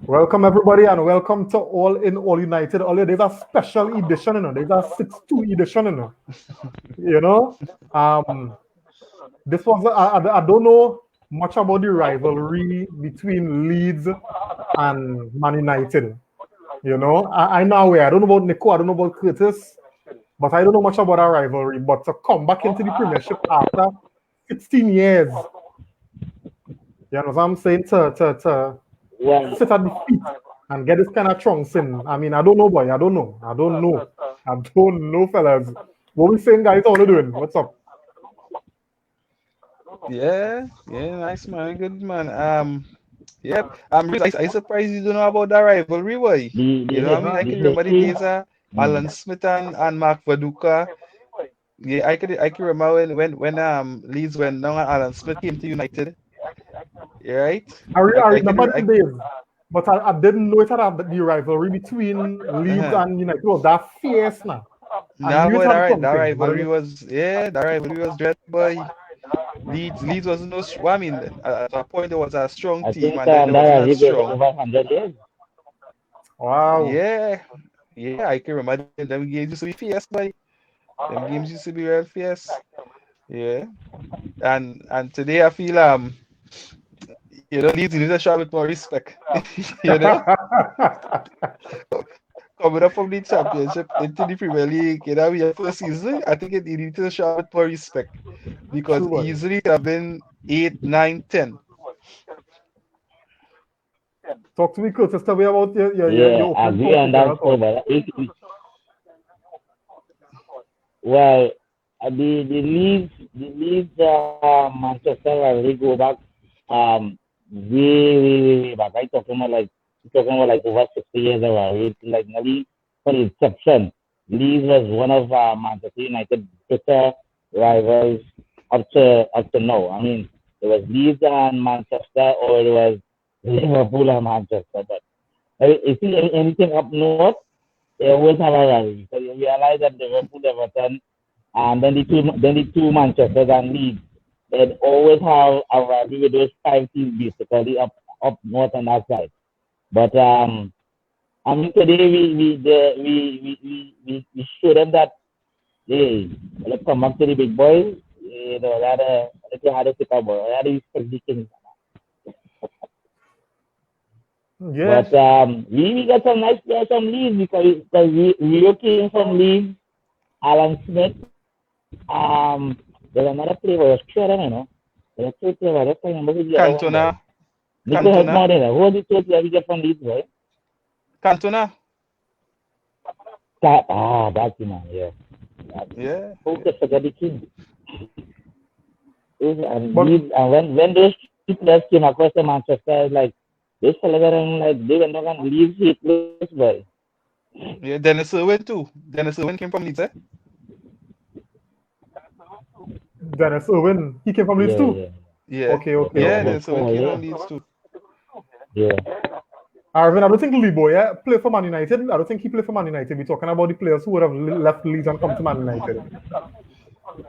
Welcome everybody and welcome to All in All United. Only there's a special edition, There's a 6-2 edition, You know. Um, this was I don't know much about the rivalry between Leeds and Man United. I know where I don't know about Nico, I don't know about Curtis, but I don't know much about our rivalry. But to come back into the Premiership after 16 years, you know what I'm saying? To Well, sit at the feet and get this kind of trunks in. I mean, I don't know, boy. I don't know. I don't know, fellas. What we saying, guys? How you doing? What's up? Yeah, yeah, nice man, good man. Yep. Really, I surprised you don't know about that rivalry, boy. You know what I mean? I the can remember the history. days of Alan Smith and Mark Vaduka. Yeah, I can remember when Leeds went down and Alan Smith came to United. Yeah, right? I I can remember I the days, but I didn't know it had the rivalry between Leeds uh-huh. and United was that fierce now. I Nah, knew it boy, had that something. rivalry was that rivalry was dread, boy. Leeds was no. Well, I mean, at a point there was a strong I team, think and then there that wasn't has as been strong. over 100 years. Wow. Yeah, yeah, I can remember them games used to be fierce, boy. Them games used to be real fierce. Yeah. And today I feel Leeds need to show a bit more respect. you know, Coming up from the championship into the Premier League, we have first season, I think it needs to show a bit more respect because True, boy. easily it have been 8, 9, 10. Talk to me, Curtis. Tell me about Yeah, your I opening agree thoughts on with your that. thoughts. Well, the Leeds Manchester rivalry go back um way back. Talking about like over 60 years ago. It's like nearly for the inception. Leeds was one of Manchester United bitter rivals up to now. I mean, it was Leeds and Manchester, or it was Liverpool and Manchester. But if you see anything up north, they always have a rivalry. So you realize that Liverpool, Everton, and then the two Manchester and Leeds, they'd always have a rivalry with those five teams basically up north on that side. But I mean today we show them that hey, let's come back to the big boys. That they had a pick up, that is predicting. Yes. But we got some nice players from Leeds because we came from Leeds. Alan Smith. There's another player was sure, I don't know. There's a third player. I don't remember who the other one Cantona, was. Nico help Cantona, more than that. Who was the third player we get from Leeds, boy? Cantona. That's the man. Yeah. Yeah, Who yeah. could forget the king? And But Leeds, and when those two players came across the Manchester, like those fellas are like they were not gonna leave his place, boy. Yeah, Dennis Irwin too. Dennis Irwin came from Leeds, eh? Dennis Irwin, he came from Leeds Yeah, too. yeah. Yeah, Okay, okay, Yeah, yeah, okay. about Dennis Irwin 4 came years. from Leeds too. Yeah. Arvin, I don't think Lebo, played for Man United. I don't think he played for Man United. We're talking about the players who would have left Leeds and come to Man United.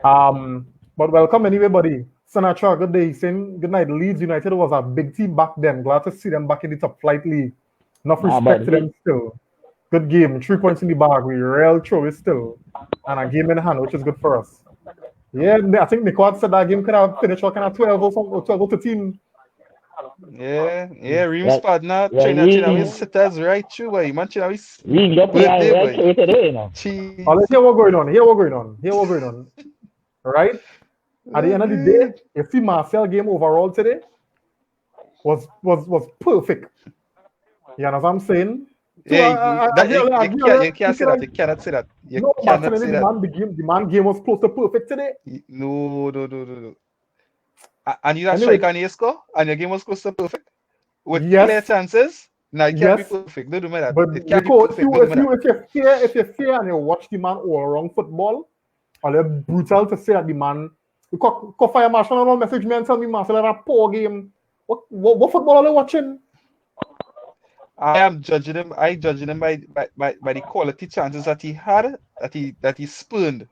But welcome anyway, buddy. Sinatra, good day. Saying good night. Leeds United was a big team back then. Glad to see them back in the top flight league. Enough But respect to them still. Good game. 3 points in the bag. We real throw it still. And a game in hand, which is good for us. Yeah, I think Nico said that game could have finished kind of 12 or something, or 12 or 13. Yeah, yeah. Reams well, partner, well, China we is sitters right through, boy. Man, China is we got play birthday, right boy. through today, you know. All Jeez. right, here what going on. Here what going on. Here what going on. Right? At the Oh, end of the day, good. you see Marcel game overall today was perfect. You know what I'm saying? So Hey, you can't, you you can't say can that. You cannot say that. You no cannot Martinelli say that. the man game was close to perfect today. No, no, no, no, no. And you that Anyway, strike on your score, and your game was close to perfect with clear yes, chances. No, it can't be yes. perfect. Don't do me that. But It can't be Nico, perfect. Don't do me that. if you're fair and you watch the man all around football, or you're brutal to say that the man fire Marshall don't message me and tell me Marshall had a poor game. What football are you watching? I am judging him. I judging him by the quality chances that he had, that he spurned.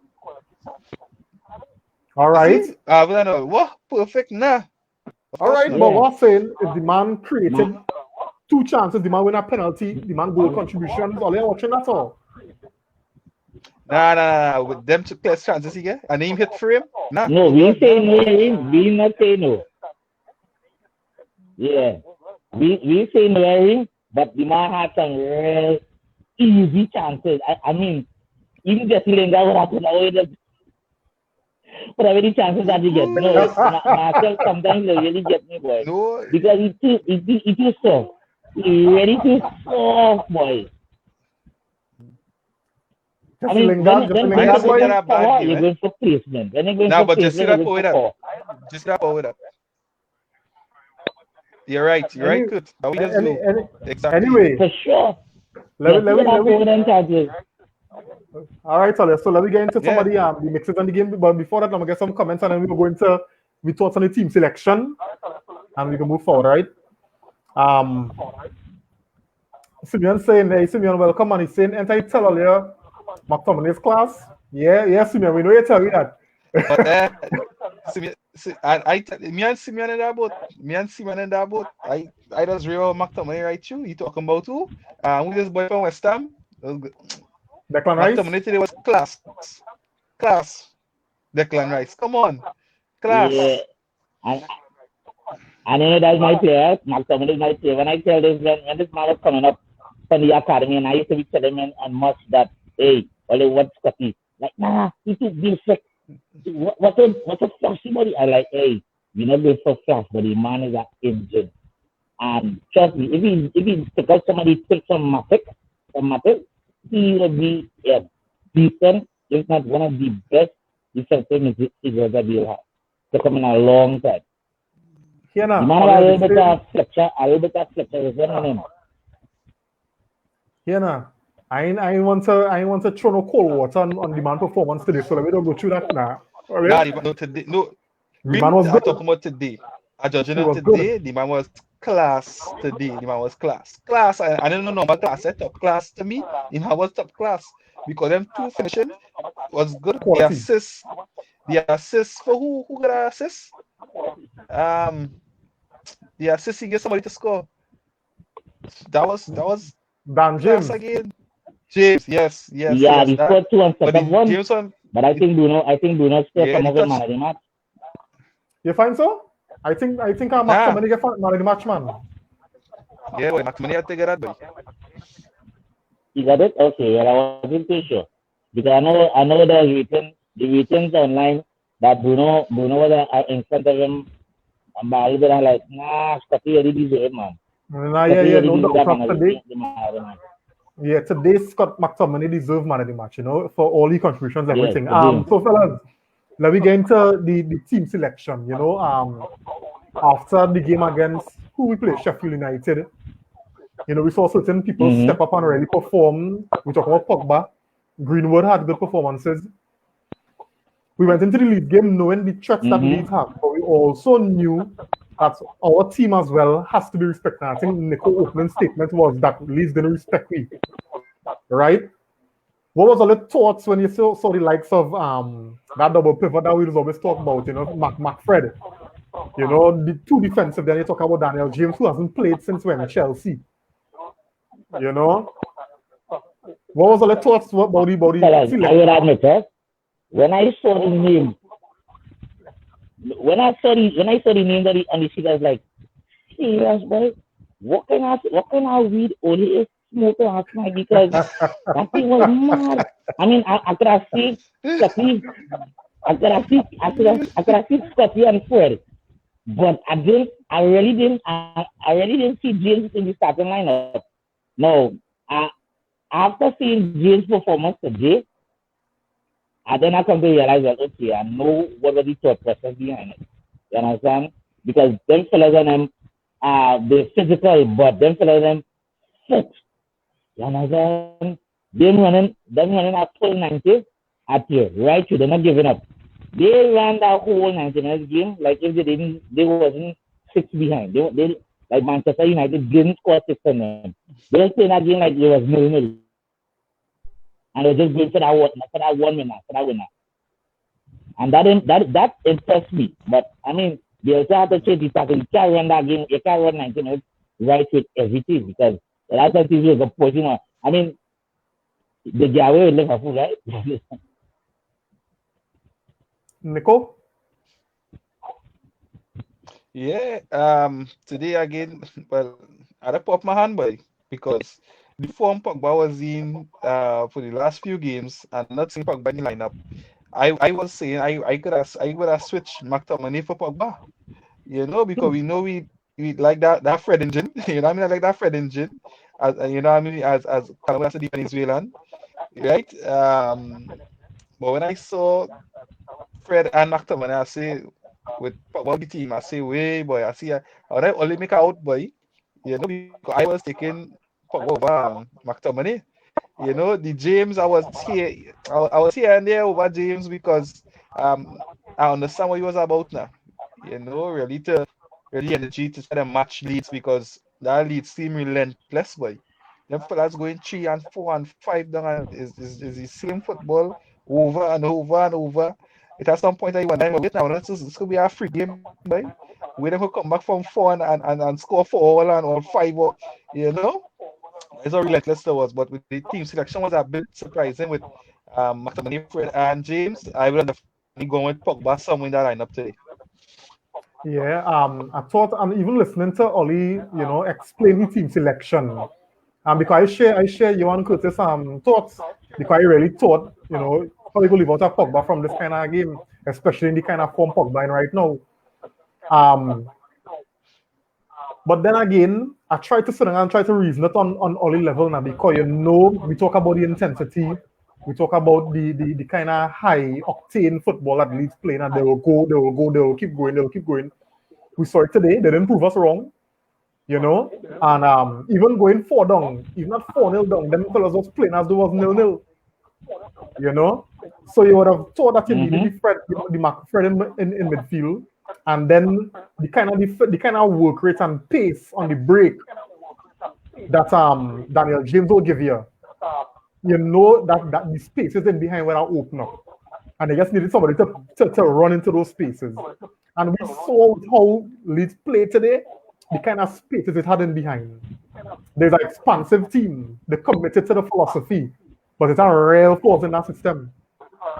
All You right. see, I don't know what perfect. Nah, of All course right, not. but Yeah, what I'm saying is the man my, created 2 chances, the man win a penalty, the man goal contributions, all you're watching that all. Nah. With them two clear chances he get, and him hit for him. Nah. No, we say no, we not say no. Yeah. We say no, Harry, but the man had some real easy chances. I mean, even Jesse Lingard would have put away whatever the chances that he get. No, Marcel sometimes they really get me, boy. No. Because he too soft. He really too soft, boy. I mean, when Lingard, you're going for placement. When you're going for but just see placement, that power up. Just that power up. You're right, good. Exactly. Anyway, for sure. let me. me. All right, so let me get into some of the mixes on the game. But before that, I'm gonna get some comments, and then we're going to thoughts on the team selection, and we can move forward, right? Simeon saying, "Hey, Simeon, welcome." And he's saying, "Enter tell earlier, McTominay's class." Yeah, Simeon, we know you tell me that. But me and Simeon in that boat. I just real McTominay right too. You talking about who? Who this boy from West Ham? Declan Rice. McTominay today was class. Declan Rice, come on, class. Yeah. And you know that's my player. McTominay is my player. When I tell this, when this man was coming up from the academy, and I used to be telling him on much that, hey, only what Scotty? Like, nah, he too basic. What's a flashy body? I like, hey, you know, good for flash, but the man is an engine. And trust me, if he because somebody took some Matic, he will be decent, if not one of the best defensive midfielders that we'll have. To come in a long time. Here now, the man a little bit of fletcher is on him. Here now. I want to throw no cold water on the man performance today, so let me don't go through that now. Right? No, today, no. The man was good. Talking about today. I judging him today. The man was class today. The man was class. I don't know normal class. Top class to me. The man was top class because them two finishing was good. Quality. The assist for who got an assist? The assist he gets somebody to score. That was Dan James again. James, yes. Yeah, he scored 2 on second one. Jameson, but I think Bruno still come up with man of the match. You find so? I think I'm McTominay get man of the match, man. Yeah, boy, McTominay had to get that, boy. You got it? Okay, well, I wasn't too sure. Because I know the ratings online that Bruno was in front of him, and Barry was like, nah, Scotty already deserve, man. No doubt. Today Scott McTominay deserved man of the match, you know, for all the contributions, everything. So fellas, let me get into the team selection, you know. After the game against who we played, Sheffield United, you know, we saw certain people step up and really perform. We talk about Pogba. Greenwood had good performances. We went into the Leeds game knowing the threats that Leeds have, but we also knew that our team as well has to be respected. I think Nico's opening statement was that Leeds didn't respect me. Right? What was all the thoughts when you saw the likes of that double pivot that we always talk about, you know, McFred? You know, the two defensive, then you talk about Daniel James, who hasn't played since when? Chelsea. You know? What was all the thoughts about the I will admit, when I saw the name, when I saw the name that on the sheet, I was like, serious, boy, what can I read only is smoke last night, because that thing was mad. I mean, I could have seen Scotty, I could have seen Scotty and Fred, but I really didn't see James in the starting lineup. No, after seeing James' performance today, and then I come to realize that, okay, I know what was the thought process behind it. You understand? Because them fellas on them, they're physical, but them fellas on them fit. You understand? Them running at full 90 at here, right? They're not giving up. They ran that whole 90 minutes game like if they wasn't 6 behind. They like Manchester United didn't score 6 on them. They were playing that game like it was 0-0. And they're just going for that one winner, for that winner. And that impressed me. But I mean, they also have to change the tackle. You can't run that game, you can't run 90 minutes right with everything because a lot of people go push him. I mean, the guy will Liverpool, right? Nico? Yeah, today again, well, I had to pop my hand by because the form Pogba was in for the last few games and not seeing Pogba in the lineup. I was saying I could have switched McTominay for Pogba, because we know we like that Fred engine, you know what I mean? I like that Fred engine, you know what I mean, as Callum as the Venezuelan, right? But when I saw Fred and McTominay, I say with Pogba the team, I say, way boy, I would only make out boy, because I was taking Pogba over McTominay. The James, I was here and there over James because I understand what he was about now. Really energy to try to match Leeds because that Leeds team relentless, boy. Them fellas going 3 and 4 and 5 down and is the same football over and over and over. It has some point that you wonder, wait now, this could be a free game, boy. We them could come back from 4 and score 4 and all 5 or, you know. It's how relentless there was, but with the team selection was a bit surprising with McTominay, Fred, and James. I would have definitely gone with Pogba somewhere in that lineup today. Yeah, I thought I'm even listening to Ollie, explain his team selection. Because I share Johan Curtis thoughts because I really thought, how they go live out a Pogba from this kind of game, especially in the kind of form Pogba in right now. Um, but then again, I try to sit down and try to reason it on Ollie level now because we talk about the intensity, we talk about the kind of high octane football that Leeds playing, and they will go, they will keep going, they will keep going. We saw it today, they didn't prove us wrong, and even going 4 down, even not 4-0 down, them fellas was playing as though it was 0-0, So you would have thought that you needed the Mark Fred in midfield, and then the kind of work rate and pace on the break that Daniel James will give you. That the spaces in behind when I open up. And they just needed somebody to run into those spaces. And we saw how Leeds played today, the kind of spaces it had in behind. There's an expansive team. They committed to the philosophy, but it's a real force in that system.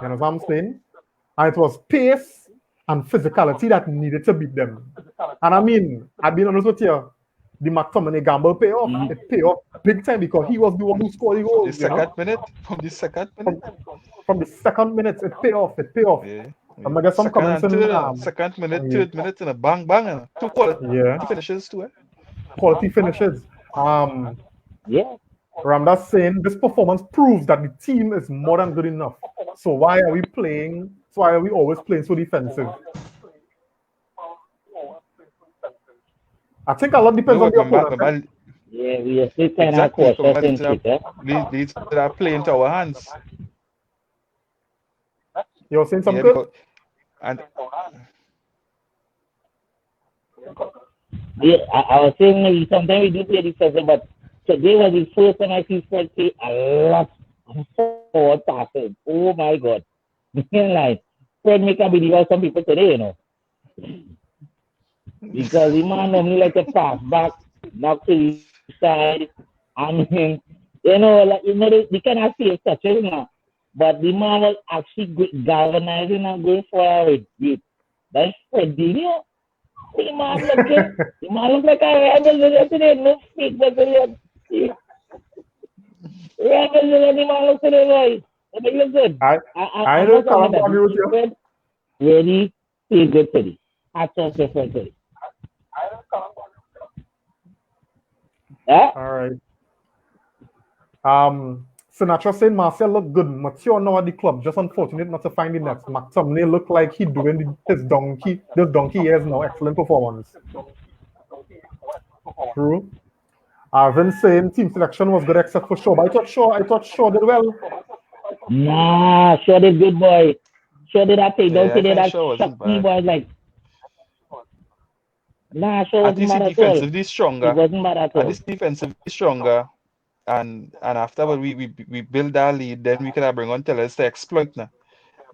You know what I'm saying? And it was pace and physicality that needed to beat them. And I mean, I've been honest with you, the McTominay gamble pay off. It pay off big time because he was the one who scored the goal. From the second minute. From the second minute, it pay off. Yeah. I'm gonna get some comments second minute, third minute, and a bang bang, and 2 quality finishes too. Quality finishes. Yeah. Ramdas saying this performance proves that the team is more than good enough. So why are we always playing so defensive? I think a lot depends on the opponent. Yeah, we are still kind of cautious in shit, Leeds are playing to our hands. You're saying something good? Yeah, I was saying sometimes we do play defensive, but today was the first time I see Fred play a lot of forward passes. Oh my God. Like, Fred make a believe of some people today, Because the man normally like to pass back, knock to the side. I mean, they cannot see a touches now. But the man was actually galvanizing and going forward with that's Fredinho. The man looked like a rebel today. No fake Brazilian. Rebel, the man look today, boys. But he look good. I know Callum agree with you. Really feel good today. Hats off to Fred today. Yeah? All right. Sinatra saying Marcel looked good, mature now at the club. Just unfortunate not to find the next. McTominay looked like he doing this donkey years now. Excellent performance. True. Arvin saying team selection was good except for Shaw. But I thought Shaw did well. Nah, Shaw did good, boy. Shaw did that thing. Don't say that shot me, boy. Like, nah, Shaw wasn't bad at all. Defensively stronger. He wasn't bad at all. At least defensively stronger. And after we build that lead, then we can bring on Tellers to exploit now.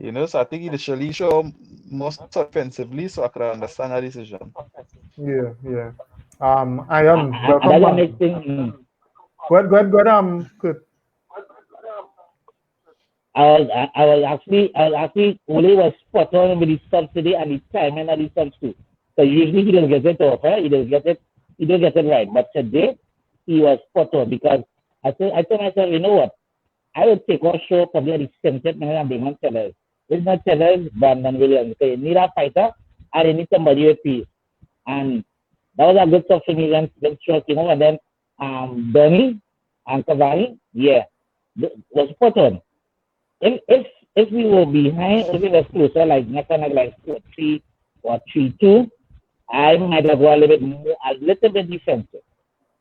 So I think he initially show most offensively, so I could understand that decision. Yeah, yeah. Iron, And welcome that's the back. next thing. Go ahead, Kurt. I was actually Ole was spot on with his subsidy and his timing and his subsidy. So usually he doesn't get it off, he don't get it right. But today he was spot on because I told myself, you know what? I would take our show probably at the 70th minute and bring on Tellers. It's not Tellers, Brandon Williams. So you need a fighter and you need somebody with peace. And that was a good stuff for me against Chuck, and then Bernie and Cavani, yeah, was spot on. If we were behind, if we were closer, like next time like 4-3 or 3-2, I might have gone a little bit defensive,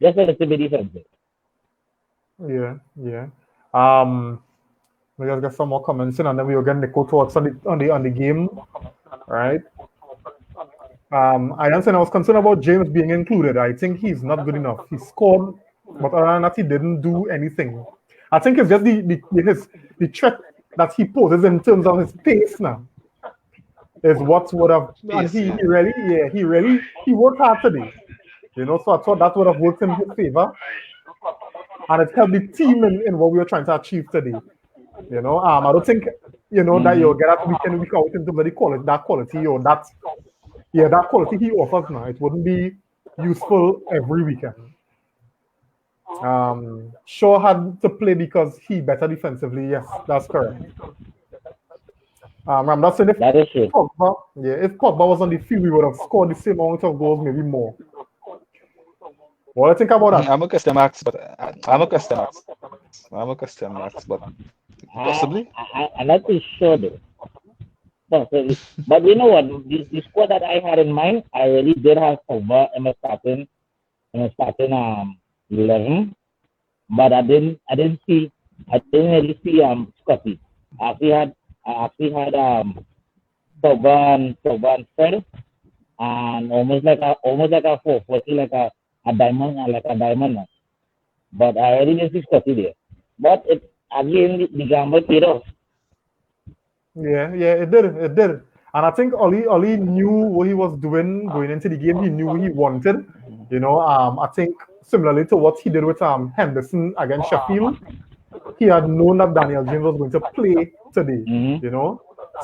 just a little bit defensive. Yeah, yeah. We just get some more comments in, and then we'll get Nico thoughts on the game, right? I answered I was concerned about James being included. I think he's not good enough. He scored, but other than that, he didn't do anything. I think it's just the threat that he poses in terms of his pace now is what would have, and he worked hard today. So I thought that would have worked in his favor, and it helped the team in what we were trying to achieve today. I don't think that you'll get that week in week out in terms of the quality, that quality or that quality he offers now. It wouldn't be useful every weekend. Shaw had to play because he better defensively. Yes, that's correct. I'm not saying if That is true. if Pogba was on the field, we would have scored the same amount of goals, maybe more. What do you think about that? I'm a custom max, but I'm a custom max, but possibly. I'm not too sure though. Possibly. But you know what? The squad that I had in mind, I really did have Pogba in my starting 11, but I didn't really see Scotty. I actually had Pogba and Fred, and almost like a 440, like a diamond. But I already didn't see Scotty there. But it again the gamble paid off. Yeah, it did. And I think Oli knew what he was doing going into the game. He knew what he wanted. I think similarly to what he did with Henderson against Sheffield, he had known that Daniel James was going to play today.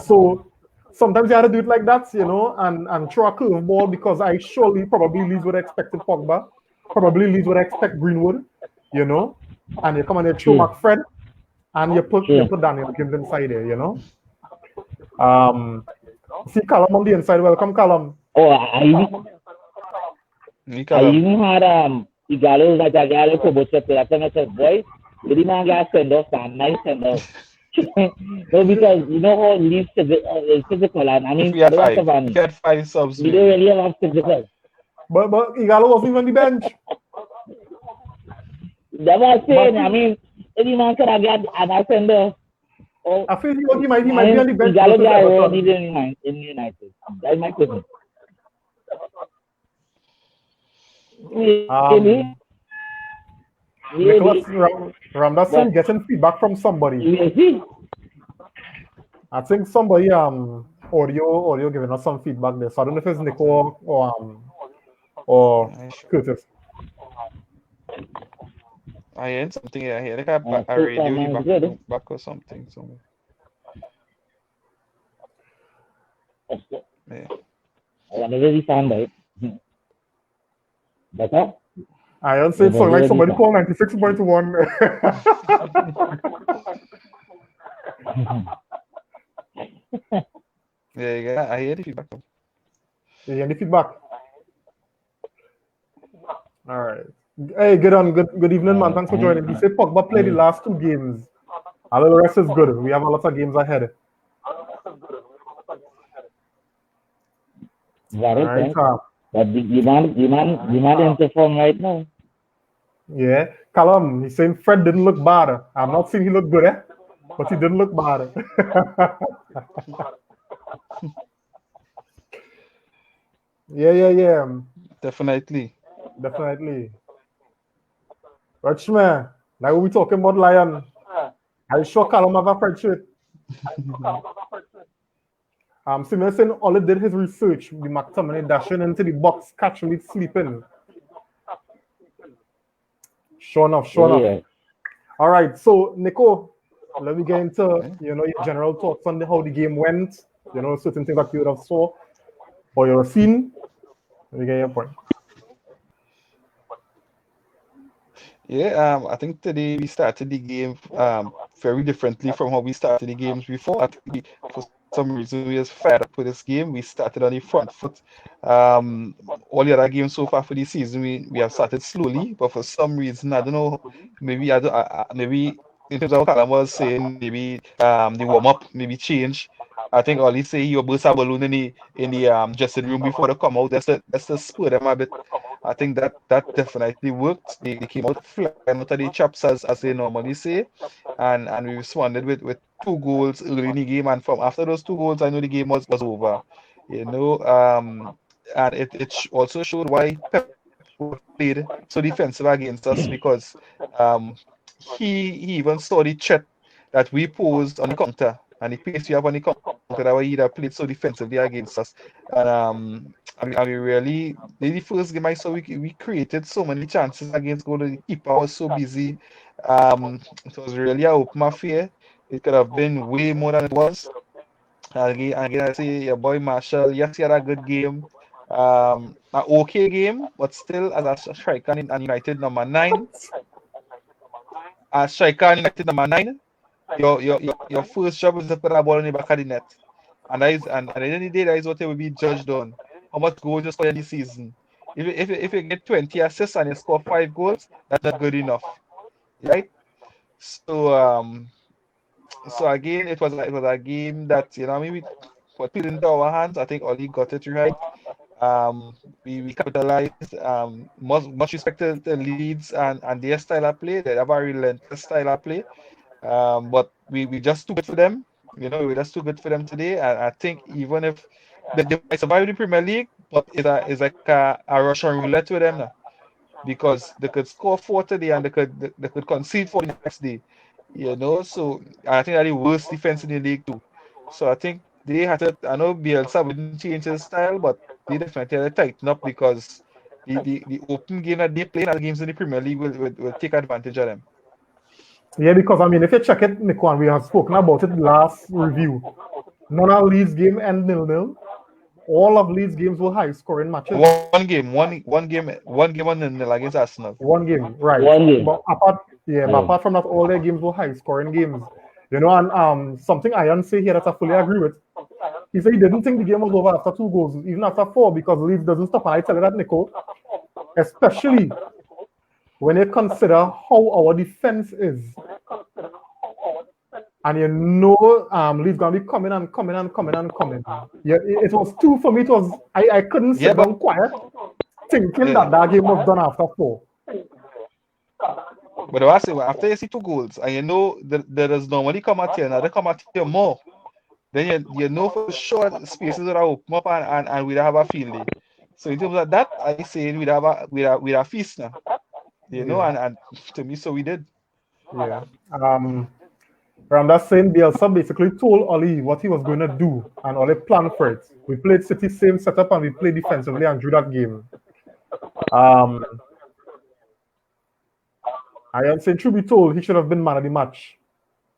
So sometimes you had to do it like that, and throw a curveball because I surely probably Leeds would have expected Pogba, probably Leeds would expect Greenwood, and you come and you throw McFred and you put Daniel James inside there, See Callum on the inside. Welcome, Callum. Oh, I even had Igalo like a Igalo Koboche play. I said, boy, the man got send off and nice send off. No, because you know how Leeds is physical, and I mean, We had 5 subs. We don't really have physical. But Igalo wasn't even on the bench. That's what I'm saying. I mean, any man could have got an send off. I feel he might be on the bench. Igalo got in United. That's my question. Really? Nicholas Ramdason getting feedback from somebody. I think somebody audio giving us some feedback there. So I don't know if it's Nico or Curtis. I heard something. I hear like a radio back or something somewhere. Yeah. I want to really sound right. Better? I don't say so like somebody called 96.1. Yeah, I hear the feedback. You hear the feedback? All right. Hey, good evening, man. Thanks for joining. He said Pogba played the last 2 games. A little rest is good. We have a lot of games ahead. Right. But the man in the form right now. Yeah. Callum, he's saying Fred didn't look bad. I'm not saying he looked good, but he didn't look bad. Yeah. Definitely. Richman, like we talking about Lion. I sure Callum have a Fred shirt. Similar saying all did his research, the McTominay dashing into the box, catching it sleeping. Sure enough, sure enough. Yeah. All right, so Nico, let me get into Okay. your general thoughts on how the game went. Certain things that you would have saw or you have seen. Let me get your point. Yeah, I think today we started the game very differently from how we started the games before. I think for some reason we was fired up with this game. We started on the front foot. All the other games so far for the season we have started slowly, but for some reason I don't know. Maybe maybe in terms of what Callum was saying, maybe the warm up maybe change. I think Ollie say he burst a balloon in the dressing room before they come out. That's the spur them a bit. I think that definitely worked. They came out flying out of the chops as they normally say, and we responded with 2 goals early in the game. And from after those 2 goals, I know the game was over. And it also showed why Pep played so defensive against us because he even saw the threat that we posed on the counter and the pace we have on the counter that we either played so defensively against us. And we really, the first game I saw, we created so many chances against goal. The keeper was so busy. It was really a open affair. It could have been way more than it was. Again, I say your boy Marshall, yes, he had a good game. An okay game, but still as a striker and United number 9. As striker and United number 9, your first job is to put a ball in the back of the net. And at the end of the day, that is what they will be judged on. How much goals you score in the season. If you get 20 assists and you score 5 goals, that's not good enough. Right? So again, it was a game that maybe put it into our hands. I think Oli got it right. We capitalized. Much respect to Leeds and their style of play. They have a relentless style of play. But we just too good for them. We just too good for them today. And I think even if they might survive the Premier League, but it's like a Russian roulette with them now. Because they could score 4 today and they could concede 4 the next day. So I think they're the worst defense in the league too. So I think they had to. I know Bielsa wouldn't change his style, but they definitely had to tighten up because the open game that they play in other games in the Premier League will take advantage of them. Yeah, because if you check it, Nico, and we have spoken about it last review. None of Leeds game end 0-0. All of Leeds games were high scoring matches. One game on nil against Arsenal. One game, right? One game. But apart from that, all their games were high scoring games. And something Ian say here that I fully agree with. He said he didn't think the game was over after 2 goals, even after 4, because Leeds doesn't stop. And I tell you that, Nico, especially when you consider how our defense is. And Leeds gonna be coming and coming and coming and coming. Yeah, it was 2 for me. It was I couldn't sit down quiet, thinking that game was done after 4. But I say, after you see 2 goals, and there is normally come at you, now they come at you more, then you know for sure spaces will open up and we'll have a field day. So in terms of that, I say we'd have a feast now. And to me, so we did. Yeah. Around that same Bielsa basically told Oli what he was going to do, and Oli planned for it. We played City same setup and we played defensively and drew that game. I am saying, truth be told, he should have been man of the match.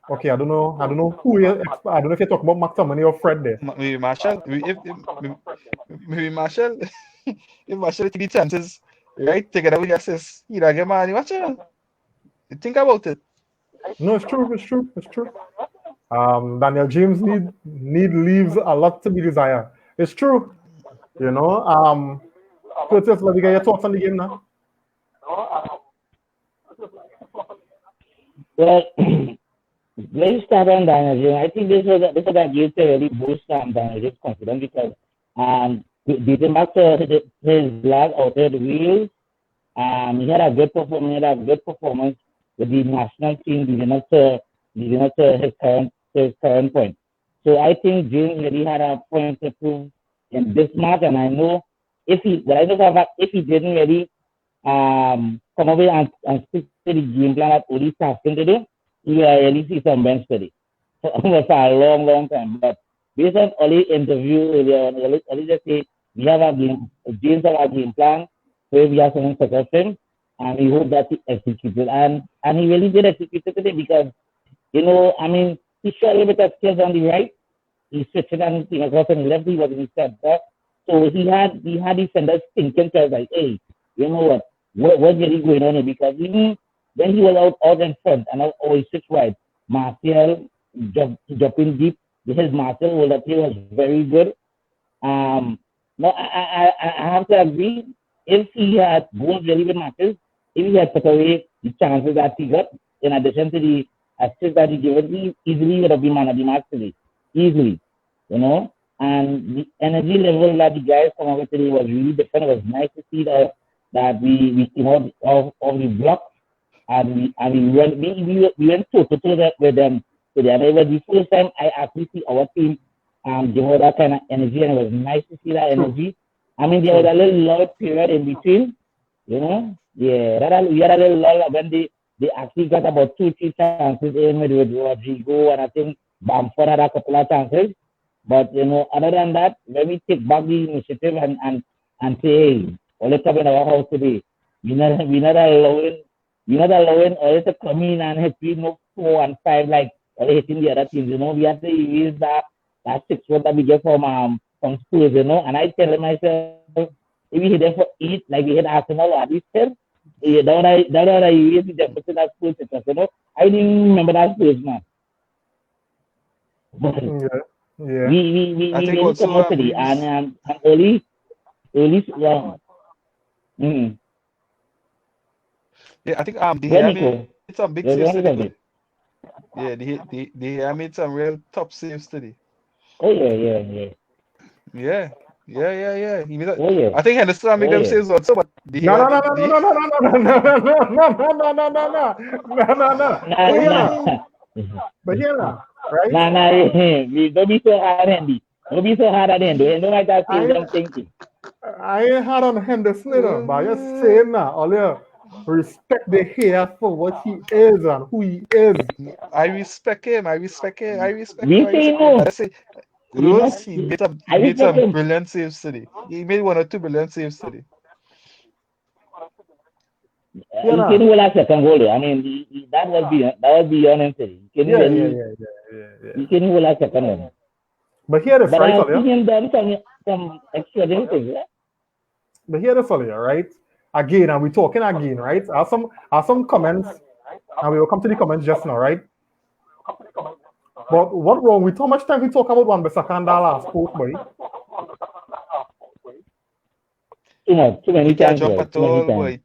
Okay, I don't know who I don't know if you're talking about McTominay or Fred there. Maybe Marshall. Maybe Marshall. If Marshall take the chances, right, together with the assists, he'd get man of the match. Think about it. No, it's true. Daniel James need leaves a lot to be desired. It's true. Curtis, let me get your thoughts on the game now. Well, let's start on Daniel James. I think this was a game to really boost Daniel James' confidence because beating back to his lag out of the wheels, he had a good performance with the national team leading up to his current point. So I think James really had a point to prove in this match, and I know if he didn't really come over and stick to the game plan that Oli tasked him to do, he will really see some bench today. So it was a long time. But based on Oli interview earlier on, Oli just say we have a game, James have a game plan, where we have someone suggest him, and we hope that he executes it. And he really did execute it today because, I mean, he showed a little bit of skills on the right. He switched it and thing across on the left. He was in his center. So he had defenders thinking to us like, hey, you know what's really going on here? Because even when he was out in front and always switched wide, Martial jumping deep. His Martial was that he was very good. No, I have to agree. If he had gone really with matches, if he had put away the chances that he got, in addition to the assists that he given, he easily would have been man of the match today. Easily, And the energy level that the guys come up with today was really different. It was nice to see that we came out of the block and we went toe to toe with them today. And it was the first time I actually see our team give out that kind of energy, and it was nice to see that energy. I mean, there was a little lull period in between, Yeah, we had a little lull when they actually got about 2-3 chances in with Rodrigo, and I think Bamford had a couple of chances. But other than that, when we take back the initiative and say, hey, let's come in our house today. We're not allowing all to come in and hit 4 and 5 like all hitting the other teams. We have to use that 6-1 that we get from Spurs. And I tell myself, if we hit them for 8, like we hit Arsenal or at least 10, don't I use the deficit that Spurs hit us. I didn't remember that Spurs man. But we really come out today and early long. Yeah, I think they made some big saves today. Yeah, they made some real top saves today. Oh yeah. Yeah. He made I think Henderson made them saves also, but No. But right? Nah, don't be so hard, Andy. Don't be so hard at the end. Don't like that thing I'm thinking. I ain't hard on Henderson, but you're saying that, all respect the hair for what he is and who he is. I respect him. I respect him. We say no. He made some brilliant saves today. He made 1 or 2 brilliant saves today. He can hold a second goal. I mean, that was beyond him today. He can hold a second one. But here the right, I've seen him done some extraordinary things. But here the follow, right? Again, and we're talking again, right? I have some comments, and we will come to the comments just now, right? But what wrong with how much time we talk about Wan-Bissaka and that last post, boy? Too many times. Jump at all, boy.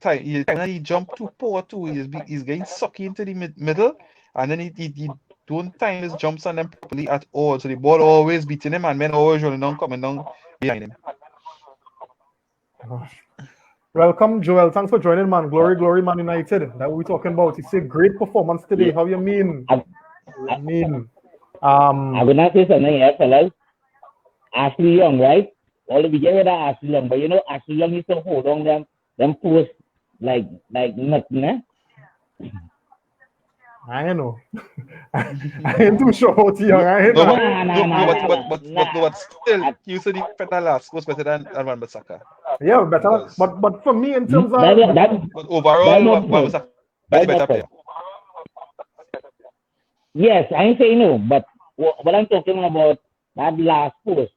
He jumped too poor too. He's getting sucky into the middle, and then he don't time his jumps on them properly at all. So the ball always beating him, and men always running down, coming down behind him. Welcome, Joel. Thanks for joining, man. Glory, Man United. That we're talking about. It's a great performance today. How you mean? I'm gonna say something here, fellas. Ashley Young, right? All we get rid of Ashley Young, but Ashley Young used to hold on them posts like nothing, eh? I know. I ain't too sure about Young. I know. But still, you said the better last was better than Wan-Bissaka. Yeah, better. But for me, in terms of but overall, Wan-Bissaka is better player. Yes, I ain't saying no, but what I'm talking about, that last post,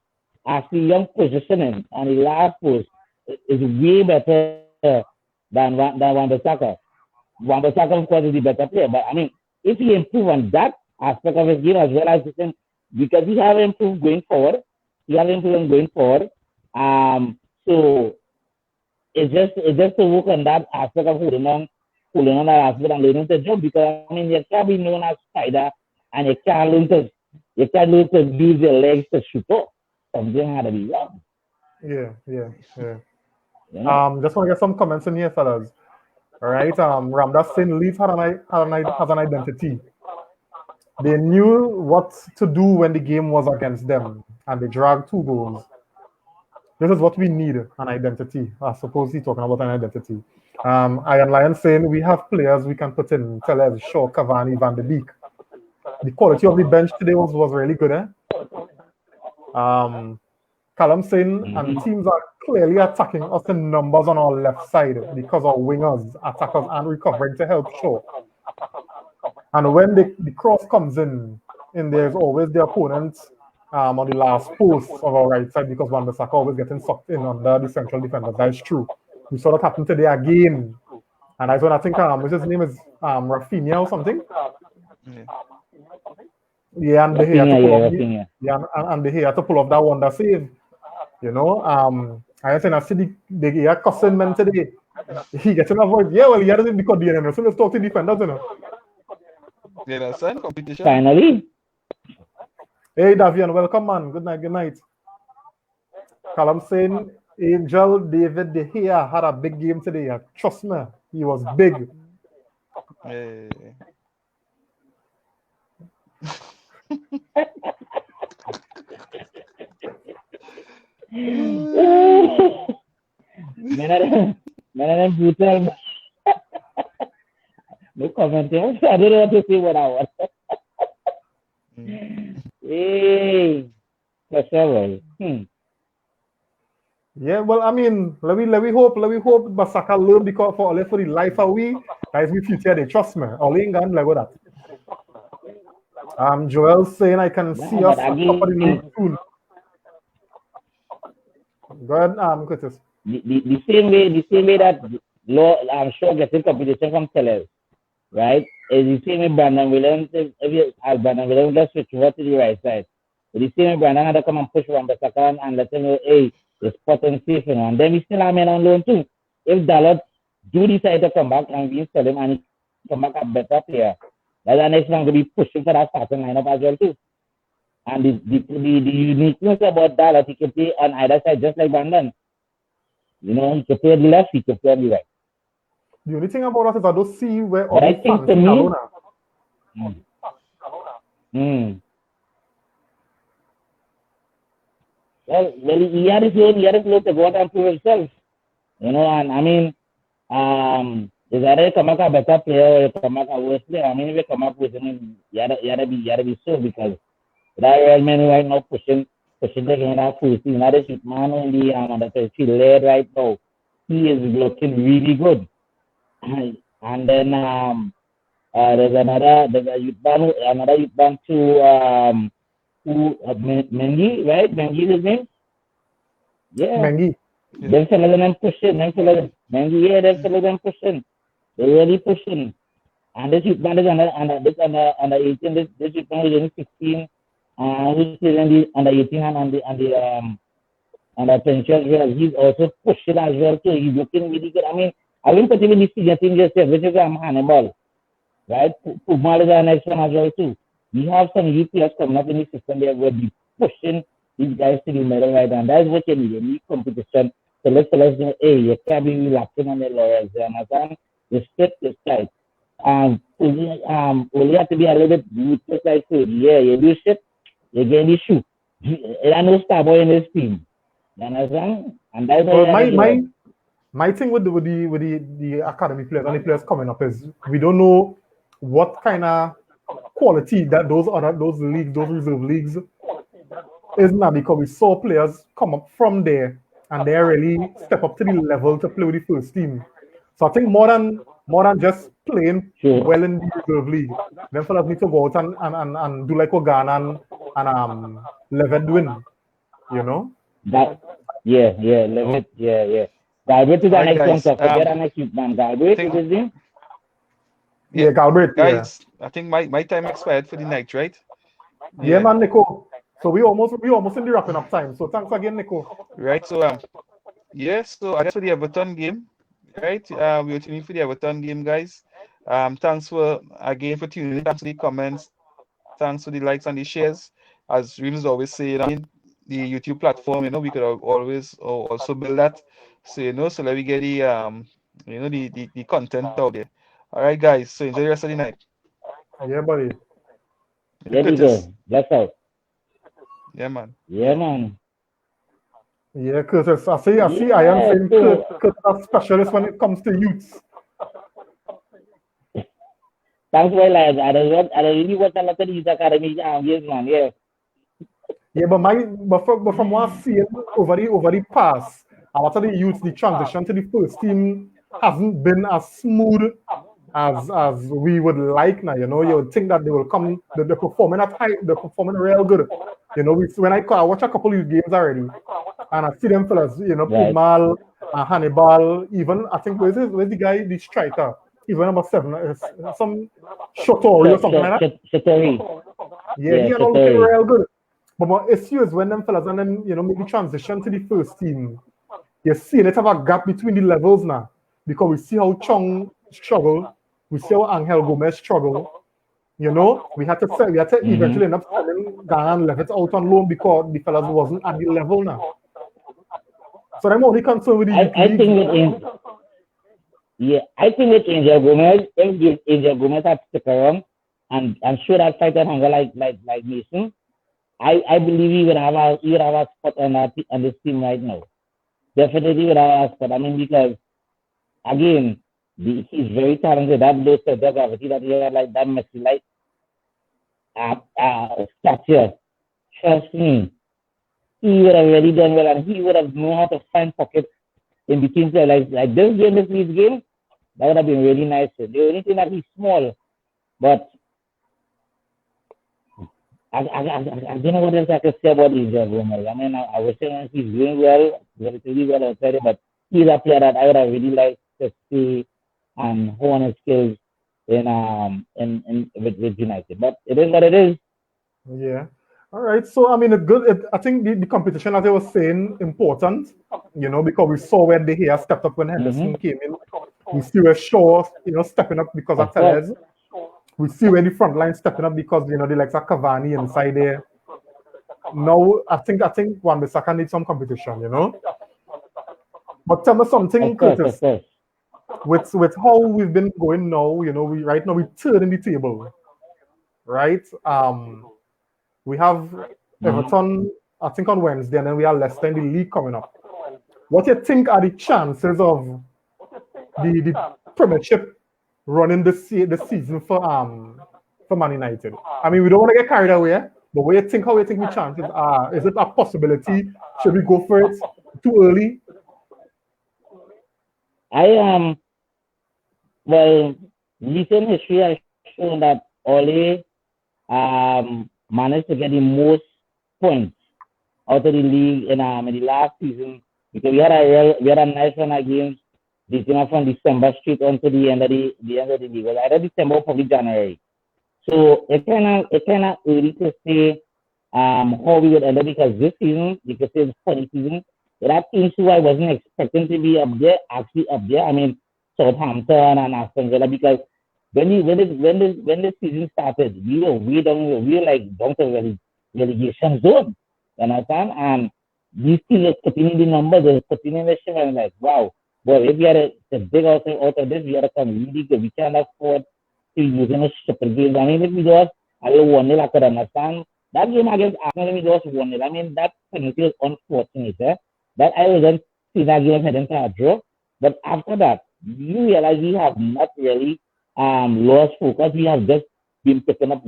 Ashley Young positioning on the last post is way better than Wan-Bissaka. Wan-Bissaka, of course, is the better player, but I mean, if he improve on that aspect of his game as well as this, because he have improved going forward, so it's just to work on that aspect of holding on that aspect and learning to jump, because I mean, you can't be known as spider and you can't learn to use your legs to shoot up. Something had to be wrong. Yeah. Just want to get some comments in here, fellas. All right. Ramdas saying Leeds has an identity. They knew what to do when the game was against them, and they dragged 2 goals. This is what we need, an identity. I suppose he's talking about an identity. Iron Lion saying we have players we can put in Tellez, Shaw, Cavani, Van de Beek. The quality of the bench today was really good, eh? Callum saying, and teams are clearly attacking us in numbers on our left side because our wingers, attackers, aren't recovering to help show. And when the cross comes in there's always the opponent on the last post of our right side because Wan-Bissaka always getting sucked in under the central defenders. That is true. We saw that happen today again. And that's when I think his name is Rafinha or something. Yeah, and they had to pull off and they had to pull off that wonder save. You know, I think I see the cussing men today. He gets in a voice. Yeah, well, he had it because the so let's talk to defenders, you know. Yeah, that's a competition. Finally. Hey, Davian, welcome, man. Good night, good night. Callum saying, Angel David De Gea had a big game today. Trust me, he was big. Hey. Man, brutal. No comment. I don't know what to say what I want. Hey, that's all right. Yeah, well, I mean, let me hope Basaka learn because for the life of we, guys, we future they trust me. All ain't gone like that. Joel saying I can see us at top of the league soon. Go ahead, Curtis. The same way that I'm sure getting competition from Tellers, right? Is the same way Brandon Williams, as Brandon Williams, let's switch over to the right side. The same way Brandon had to come and push Wan-Bissaka and let him know, hey, it's potency, you know. And then we still have men on loan too. If Dalot do decide to come back and we sell him and he come back a better player, that's the next one to be pushing for that starting lineup as well too. And the uniqueness about Dalot, he can play on either side just like Brandon. You know, he can play on the left, he can play on the right. The only thing about that is I don't see where all the fans in Alona. Well, he had his look to go out and prove himself. You know, and I mean, is either come up a better player or come up a worse player. I mean, if you come up with him, you gotta be so because that Real Man right now pushing the game that full team. That is man on the field right now. He is looking really good. And then there's a youth band to Mengi, right? Mengi is his name? Yeah. Mengi. Them fellas pushing. Mengi, yeah, them fellas pushing. They're really pushing. And this youth band is under 18. This youth band is only 16. Who's in under 18 and under 20 as well. He's also pushing as well too. He's looking really good. I mean, I wouldn't put him in this thing yourself, which is Hannibal. Right? Pumal is our next one as well too. We have some youth players coming up in the system there will be pushing these guys to the medal right, and that's what you need. You need competition. So let's know, hey, you can't be relaxing on your laurels. You understand? Respect this guy. Only have to be a little bit ruthless like food. Yeah, you do shit, you get the shoe. There are no star boy in this team. You understand? And that's why my thing with the academy players and the players coming up is we don't know what kind of quality that those leagues, those reserve leagues is now, because we saw players come up from there and they really step up to the level to play with the first team. So I think more than just playing well in the reserve league, them fellas need to go out and do like what Ghana and Levet doing, you know? Levet, yeah. Galbraith is the next one. Forget the next youth man. Galbraith is his name? Yeah, Galbraith. Guys, yeah. I think my time expired for the night, right? Yeah, man, Nico. So we almost in the wrapping up time. So thanks again, Nico. Right. So so I guess for the Everton game, right? We're tuning for the Everton game, guys. Thanks for tuning in. Thanks for the comments. Thanks for the likes and the shares. As Reels always say, the YouTube platform, we could always also build that. So so let me get the content out there. All right, guys. So enjoy the rest of the night. Yeah, buddy. There you go. That's out. Yeah, man. Yeah, Curtis. I see. I am saying Curtis is a specialist when it comes to youths. Thanks, well, I don't really want a lot of these academy games, man. Yeah. Yeah, but from what I see over the past, a lot of the youth, the transition to the first team hasn't been as smooth as we would like now. You know, you would think that they will come, they're performing at high, they're performing real good. You know, when I watch a couple of games already, and I see them fellas, you know, Right. Pidmal, Hannibal, even I think where's the guy, the striker, even number 7, some Shotori or something like that. Shatori. Yeah, Yeah, he and all looking Shatori. real good. But my issue is when them fellas and then make the transition to the first team. You're seeing it have a gap between the levels now. Because we see how Chong struggle, we see how Angel Gomez struggle. You know, we had to Mm-hmm. eventually end up selling Ghana and left it out on loan because the fellas wasn't at the level now. So I'm only concerned with the youth I leagues. think with I think with Angel Gomez, if Angel Gomez had stuck around and showed that fight and hunger like Mason, I believe he would have a spot on this team right now. Definitely would have a spot. I mean, because again, he's very talented. That low center gravity that he had, like that Messi like stature. Trust me, he would have really done well, and he would have known how to find pockets in between. So like this Leeds game, that would have been really nice. The only thing that he's small, but I don't know what else I can say about Angel Gomez. I mean, I was saying he's doing well, relatively well outside it, but he's a player that I would have really liked to see and hone his skills in with United. But it is what it is. Yeah. All right. So I mean, I think the competition, as I was saying, important. You know, because we saw when De Gea stepped up when Mm-hmm. Henderson came in. We see where Shaw, stepping up because of Of course. Tellez. We see where the front line stepping up because the likes of Cavani inside there. Now I think Wan-Bissaka needs some competition. You know. But tell me something, Of course, Curtis. of course. With how we've been going now, we right now we turn in the table, right? We have Mm-hmm. Everton, I think on Wednesday, and then we have Leicester in the league coming up. What do you think are the chances of the Premiership running the season for Man United? I mean, we don't want to get carried away, but how do you think the chances are? Is it a possibility? Should we go for it too early? I well, recent history has shown that Ole managed to get the most points out of the league in the last season because we had a nice run of games beginning from December straight onto the end of the league. Well, either December or probably January. So it kinda early to say how we would end up because this season, you could say it's funny season. There are teams who I wasn't expecting to be up there, actually up there. I mean Southampton and Aston Villa because when the season started, we were way down, we were like down to relegation zone. You understand? And these teams are putting in the numbers, they're putting in the shit, and I'm like, wow. Well, if we had a big out of this, we had to come really good. We can't afford to use a super games. I mean, if we lost, I will 1-0, I could understand. That game against Arsenal, we lost 1-0. I mean, that penalty was unfortunate. That I wasn't see that game heading to a draw. But after that, you realize we have not really lost focus. We have just been picking up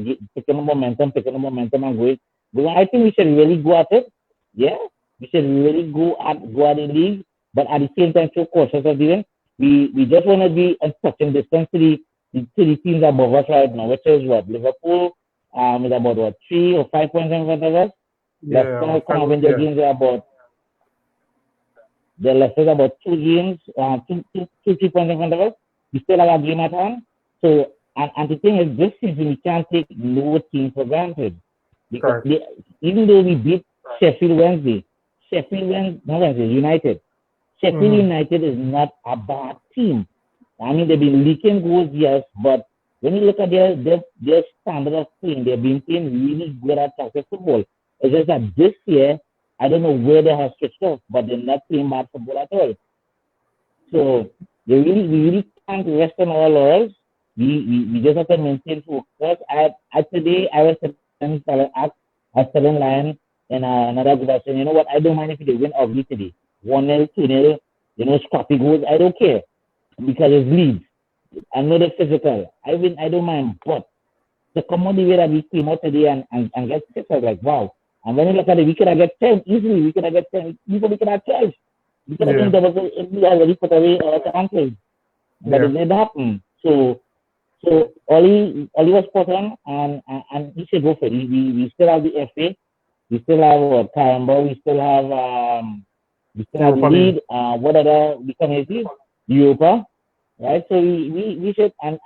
momentum and going. But I think we should really go at it. Yeah, we should really go at the league, but at the same time, show cautious of doing. We just want to be in touching distance to the teams above us right now, which is what Liverpool is about what 3 or 5 points in front of us. Yeah, Leicester come win their yeah, games are about the left is about 2 games, 3 points in front of us. We still have a game at hand. So, and the thing is, this season we can't take no team for granted. Because correct. even though we beat Sheffield Wednesday, not Wednesday, United. Sheffield Mm-hmm. United is not a bad team. I mean, they've been leaking goals, yes, but when you look at their standard of playing, they've been playing really good at soccer football. It's just that this year, I don't know where they have switched off, but they're not playing bad football at all. So we really can't rest on our laurels. We just have to maintain focus. Today I was telling Lion in another group, saying, you know what, I don't mind if they win ugly today. 1-0, 2-0, scrappy goals, I don't care. Because it's Leeds. I know they're physical. I don't mind. But to come out the way that we came out today and get six, I was like, wow, And when you look at it, we could have get 10 easily. We could have get 10. Even we could have 12. We could have been double if we already put away our chances. But it didn't happen. So Oli was put on, and he should go for it. We still have the FA, we still have Caramba, we still have the lead. What other communities? Europa, right? So we should and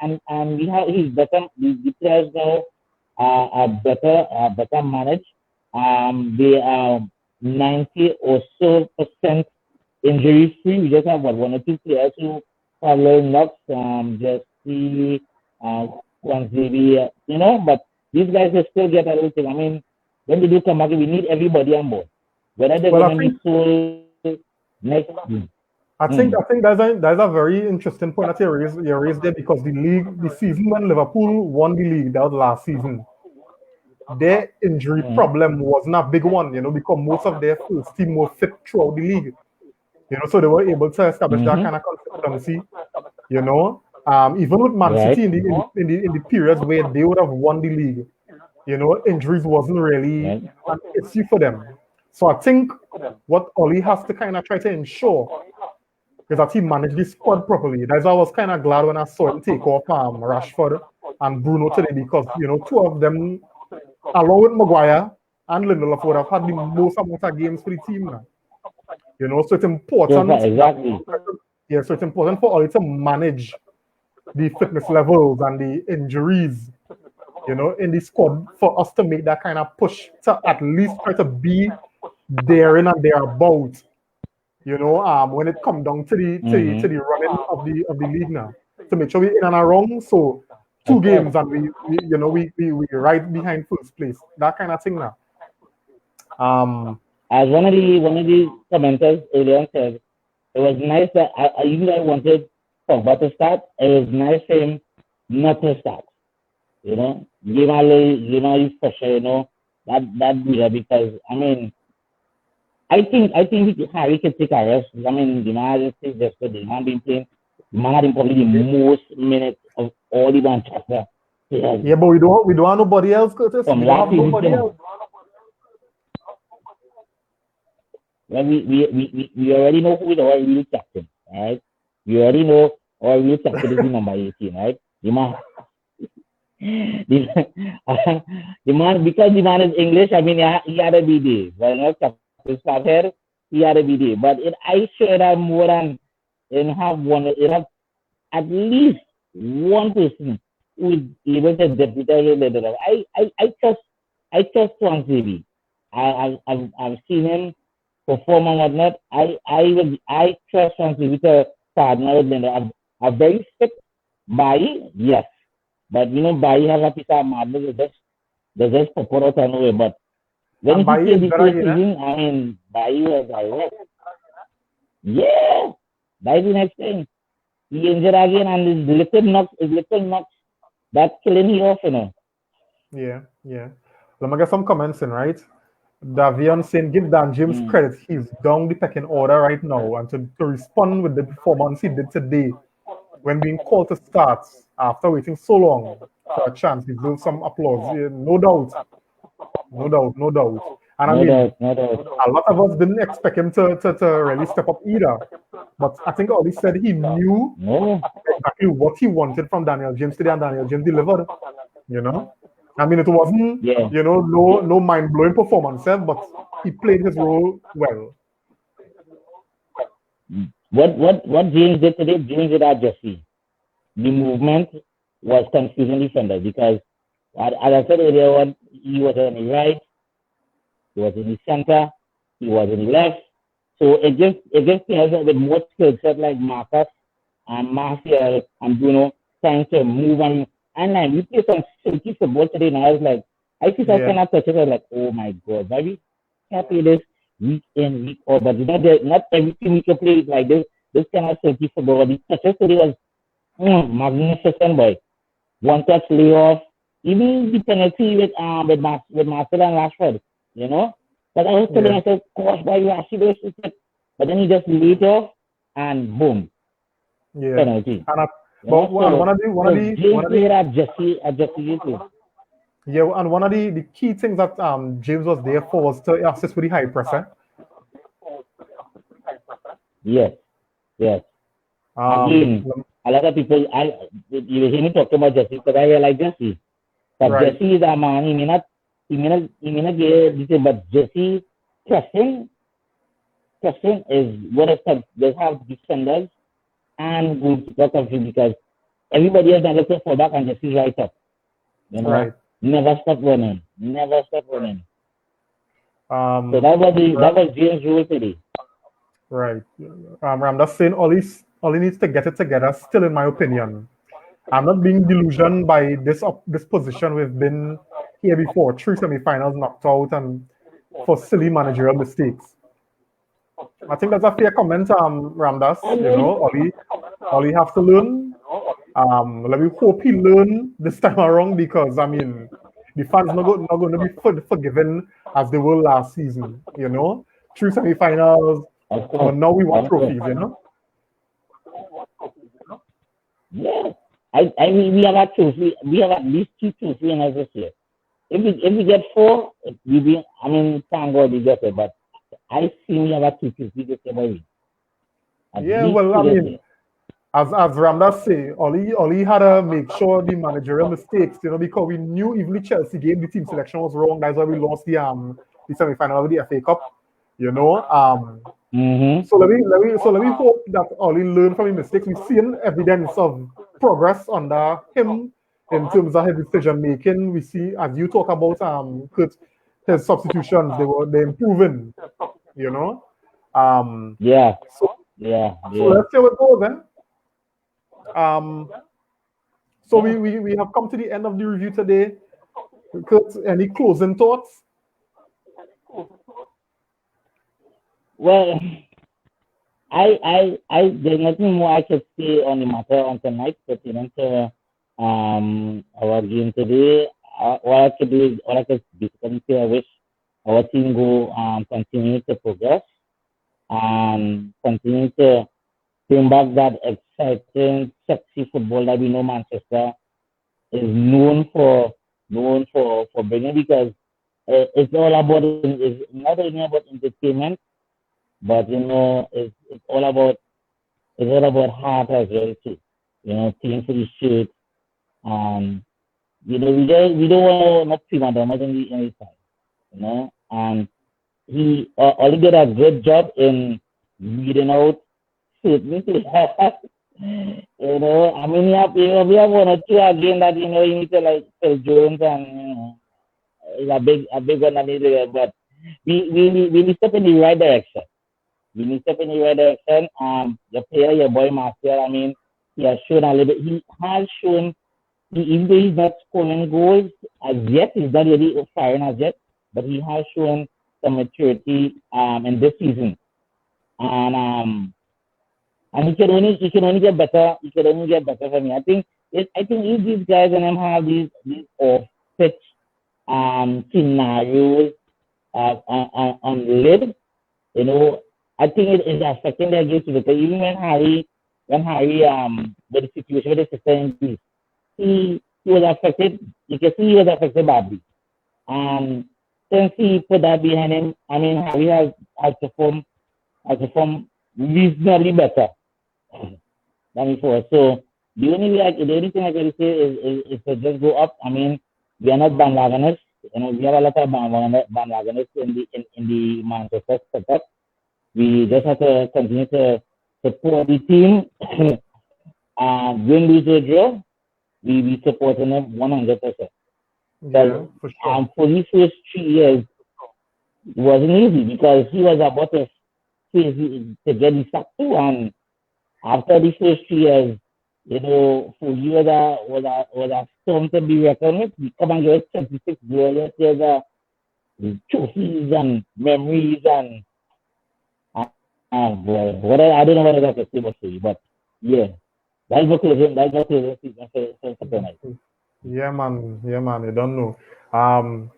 we have he's better. The players now are better managed. They are 90 or so percent injury free. We just have one or two players who have little knocks. Just the once maybe but these guys will still get everything. I mean, when they do come back, we need everybody on board. Whether they're going to be sold next. I think that's a very interesting point that you raised there, because the season when Liverpool won the league, that was last season, their injury problem wasn't a big one, because most of their first team were fit throughout the league, so they were able to establish that kind of consistency, even with Man City in the periods where they would have won the league, injuries wasn't really an issue for them. So I think what Oli has to kind of try to ensure is that he managed the squad properly. That's why I was kind of glad when I saw him take off Rashford and Bruno today, because two of them, along with Maguire and Lindelof, would have had the most amount of games for the team now. So it's important. So it's important for Oli to manage the fitness levels and the injuries, in the squad, for us to make that kind of push to at least try to be there in and thereabout. When it comes down to the running of the league now, to make sure we're in and around. So 2 games and we right behind first place. That kind of thing now. As one of the commenters earlier said, it was nice that even though I wanted Pogba to start, it was nice for him not to start. Give him a little pressure, that bigger, because I mean, I think Harry can take a rest. I mean, the man is just good. The man been playing. The man had probably the most minutes of all the Manchester. Yeah, but we don't have nobody else, Curtis. From we don't have nobody season. else. Well, we already know who is our real captain, right? We already know our real captain is the number 18, right? The man, because the man is English, I mean, he had a BD. Well, not captain staff here, he had a BD. But I should have more than have at least one person who is able to deputize the I trust Swansea. I've seen him perform and whatnot. I trust Swansea with a partner. A very fit Bayi, yes. But Bayi has a piece of madness. They just pop out of nowhere. But when he played this season, I mean, Bayi was direct. Yeah, that's the next thing. He injured again, and his little knocks, that's killing him off, Yeah. Let me get some comments in, right? Davion saying, give Dan James credit. He's down the pecking order right now. And to respond with the performance he did today, when being called to start after waiting so long for a chance, he deserves some applause. Yeah, no doubt. And I mean, a lot of us didn't expect him to really step up either. But I think Oli said he knew exactly what he wanted from Daniel James today, and Daniel James delivered. I mean, it wasn't, no mind-blowing performance, but he played his role well. What James did today, James did at Jesse. The movement was confusing defenders, because, as I said earlier, he was on the right, he was in the center, he was in the left. So it gives players with more skill set like Marcus and Martial and Bruno trying to move on. And we play some silky football today, and I was like, I see some kind of touches. I was like, oh my God, why we can't play this week in, week out? But not every team we can play it like this. This kind of silky football. The touches today was magnificent, boy. One touch layoff, even the penalty with Marcel and Rashford, But I was telling myself, gosh, why you actually do it? But then he just laid off and boom, penalty. But one of the Jesse too. Yeah, and one of the key things that James was there for was to assist with the high pressure. Yes, yes. I Um, mean, a lot of people, you hear me talking about Jesse because I like Jesse. But right, Jesse is a man, he may not get this, but Jesse pressing, pressing is what I said. They have defenders and goalkeeper country because everybody else are looking for back and Jesse's right up. You right. know, never stop running, never stop running. So Um, that was James' role today. right. I'm just saying all he needs to get it together. Still, in my opinion, I'm not being delusioned by this position. We've been here before, three semifinals knocked out, and for silly managerial mistakes. I think that's a fair comment, Ramdas. I You mean, know, all he have to learn. Let me hope he learn this time around because I mean, the fans not going to be forgiven as they were last season. You know, three semifinals, of but course, now we want of course. trophies. You know. Yeah. We have at trophy. We have at least two trophy in us this year. If we get four, I mean, thank God we get it. But I see we have at two trophy this year, baby. At Yeah, least well, two I this mean, year. as Ramdas say, Oli had to make sure the managerial mistakes, you know, because we knew even the Chelsea game, the team selection was wrong. That's why we lost the semi-final of the FA Cup. You know, Mm-hmm. so let me hope that Oli learn from his mistakes. We've seen evidence of progress under him in terms of his decision making. We see, as you talk about Kurt, his substitutions, they're improving. You know, um, Yeah, so yeah, so yeah. let's see how it goes then. Um, so Yeah. we have come to the end of the review today. Kurt, any closing thoughts? Well, there's nothing more I could say on the matter on tonight pertaining to our game today. All I could do is all I could basically say I wish our team go continue to progress and continue to bring back that exciting, sexy football that we know Manchester is known for bringing because it's all about it's not only about entertainment, but it's all about heart as well too. Playing for the shirt. Um, we don't want not prima donna any time. And he Oli did a good job in weeding out certain players. I mean, we have one or two again that you need to like Phil Jones and is a big one that needs to, but we step in the right direction. We need step in the right direction. Your player, your boy Martial, I mean, he has shown a little bit. He has shown, even though he's not scoring goals as yet, he's not really firing as yet, but he has shown some maturity in this season. And he can only get better. He can only get better for me. I think if these guys and them have these off pitch scenarios on lid, you know, I think it is affecting their game too because even when Harry with the situation with his sister in Greece, he was affected. You can see he was affected badly. And since he put that behind him, I mean, Harry has performed reasonably better than before. So the only thing I can say is to just go up. I mean, we are not bandwagoners. We have a lot of bandwagoners in the Manchester setup. We just have to continue to support the team. Win, lose, or draw, we supporting them 100%. Yeah, But for sure. for these first 3 years, it wasn't easy because he was about to get his sack too. And after the first 3 years, for you was a storm to be reckoned with. We come and get 26 glorious years of trophies and memories and boy, I don't know what I can say much for you, but yeah, that's my closing statement for tonight. Yeah, man. You don't know. Um,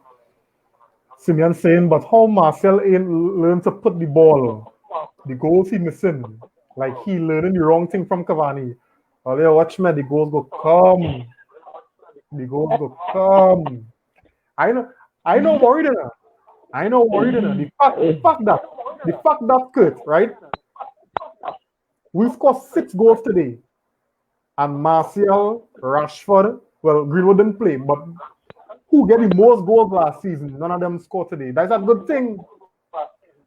Simeon saying, but how Marcel ain't learn to put the goals he missing, like he learning the wrong thing from Cavani. Oh, yeah, watch me, the goals go come. I know worried enough. I know worried enough. The fact that Kurt, right? We scored 6 goals today. And Martial, Rashford, well, Greenwood didn't play, but who get the most goals last season? None of them scored today. That's a good thing.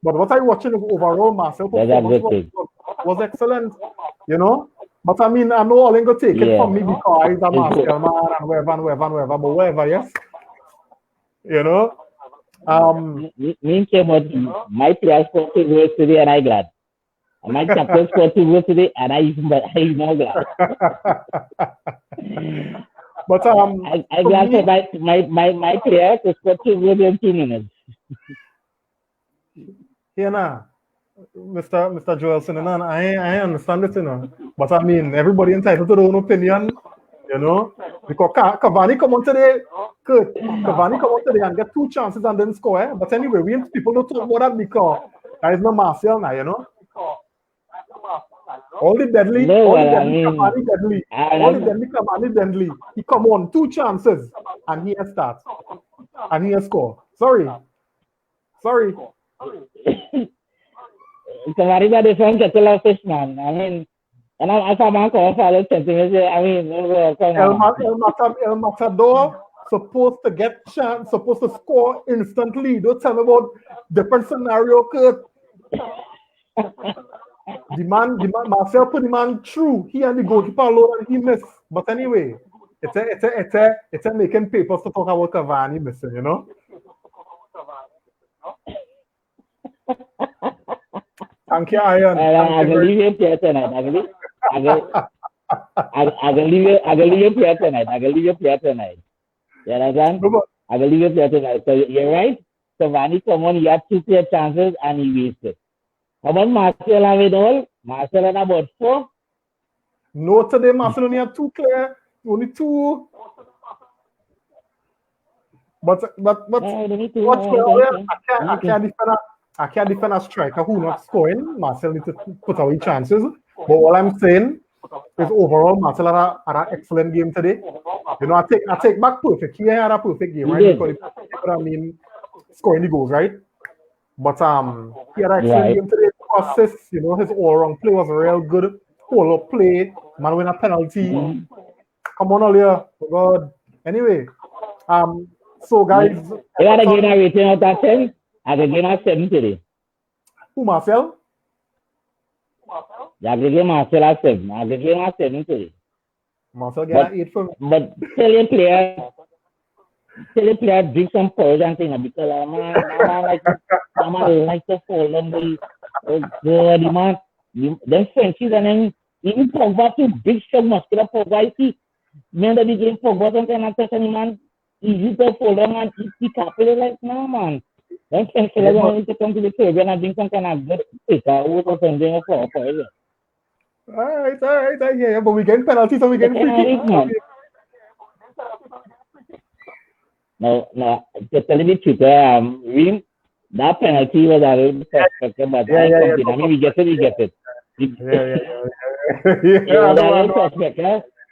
But what I watching overall, Martial performance was excellent, you know. But I mean, I know all ain't gonna take it from me because he's a Martial man and whatever, but whatever, yes. You know. Me came out, my players scored 2 goals today and I glad. My captain scored 2 goals today and I more glad. But I glad for my players to score 2 goals in 2 minutes. Yeah, nah. Mr. Joelson, and I understand it, you know. But I mean, everybody entitled to their own opinion, you know. Because Cavani come on today, Cavani come on today and get 2 chances and didn't score. Eh? But anyway, people don't talk about that because there is no Martial now, you know. All the deadly, Cavani deadly. All the deadly Cavani deadly. He come on 2 chances and he has start. And he has score. Sorry. Cavani got different kettle of fish, man. I mean, and I'm a call for the sentiment. I mean, El Matador supposed to get chance, supposed to score instantly. Don't tell me about different scenario, Kurt. the man, Marcel put the man through. He and the goalkeeper alone and he missed. But anyway, it's a making papers to talk about Cavani missing, you know. Thank you, Iron. I'm gonna leave you here tonight. I'm gonna leave you here tonight. You understand? I'm gonna leave you here tonight. So you're right. Cavani come on, he had 2 clear chances and he wasted. How about Martial have it all? Martial had about 4. No, today Martial only had 2 clear, only 2. But I can't defend a striker who not scoring. Marcel need to put away chances. But all I'm saying is overall, Marcel had an excellent game today. You know, I take back perfect. He had a perfect game, right? Because I mean, scoring the goals, right? But he had an excellent game today. Assists, you know, his all-round play was real good. Hold-up play, man win a penalty. Come on, Alia, oh God. Anyway, so guys, you gotta give a rating out of 10. I can give a 7 today. Who, Marcel? Yeah, I can give Marcel a 7. I can give a 7 today. Marcel get an 8 for me. But tell your player drink some porridge and things because man like to fall on the man. Them Frenchies and then even Pogba too big shot muscular Pogba. See, remember the game Pogba something like that any man easy to fall on and eat the capital like no man. Then Frenchies are need to come to the Caribbean and drink some kind of good or something of porridge. All right, I hear you. But we getting penalties and we getting free kicks. No, to tell you the truth, that penalty was a little suspect, but I mean, we get it. It was a little suspect,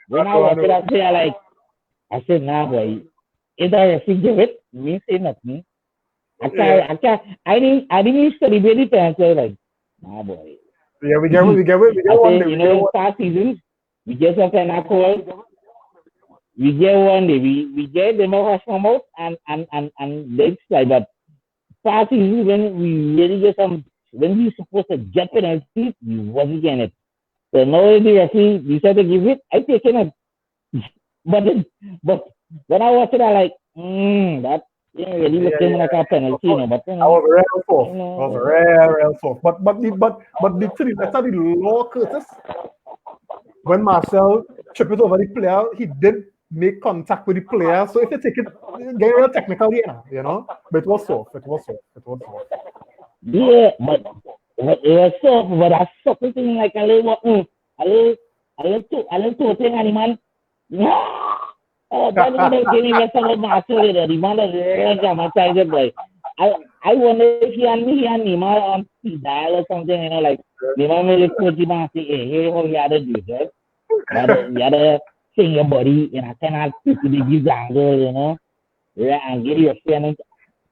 When I watch it, I said, nah, boy, if the referee give it, me say nothing. I didn't even celebrate the penalty, like, nah, boy. Yeah, we get one day. You know, past season, we get some kind of call. We get one day. We get them off from out and next slide. But past season when we really get some, when we supposed to get penalties, we wasn't getting it. So now the referee decided to give it. I taken it. But when I watch it, I like, that really looking like a penalty, you know. But I was real soft. I was real soft. But the thing is, that's how the law, Curtis. When Marcel tripped it over the player, he did make contact with the player. So if you take it, get real technical here, you know. But it was soft. Yeah, but it was soft. But I saw something like a little thing, animal. Oh, that's what I was giving us about Marcel. The man is real dramatized, boy. I wonder if he and Nima on speed dial or something, you know, like Nima may put him and say, hey, how you had to do it, right? But you had to sing your body, you know, kind of to the give angle, you know. and get your friend